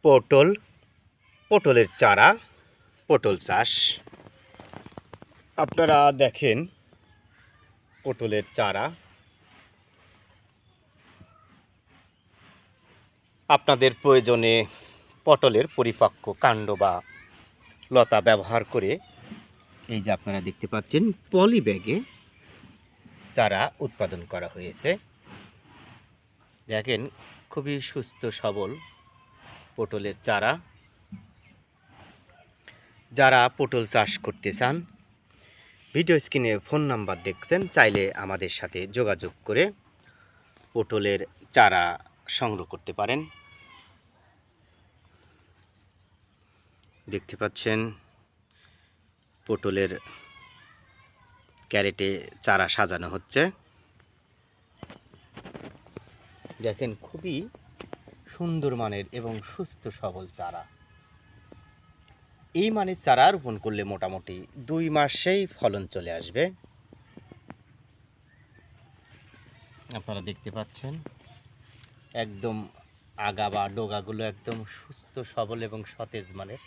পটল, পটলের চারা, পটল চাষ। আপনারা দেখেন পটলের চারা। আপনাদের প্রয়োজনে পটলের পরিপক্ক কাণ্ড বা লতা ব্যবহার করে এই যে আপনারা দেখতে পাচ্ছেন পলি ব্যাগে চারা উৎপাদন করা হয়েছে। দেখেন খুবই সুস্থ সবল পটলের চারা। যারা পটল চাষ করতে চান ভিডিও স্ক্রিনে ফোন নাম্বার দেখছেন, চাইলে আমাদের সাথে যোগাযোগ করে পটলের চারা সংগ্রহ করতে পারেন। দেখতে পাচ্ছেন পটলের ক্যারেটে চারা সাজানো হচ্ছে। দেখেন খুবই সুন্দর মানের এবং সুস্থ সবল চারা। এই মানের চারা রোপণ করলে মোটামুটি 2 মাসেই ফলন চলে আসবে। আপনারা দেখতে পাচ্ছেন একদম আগা বা ডোগাগুলো একদম সুস্থ সবল এবং সতেজ মানের।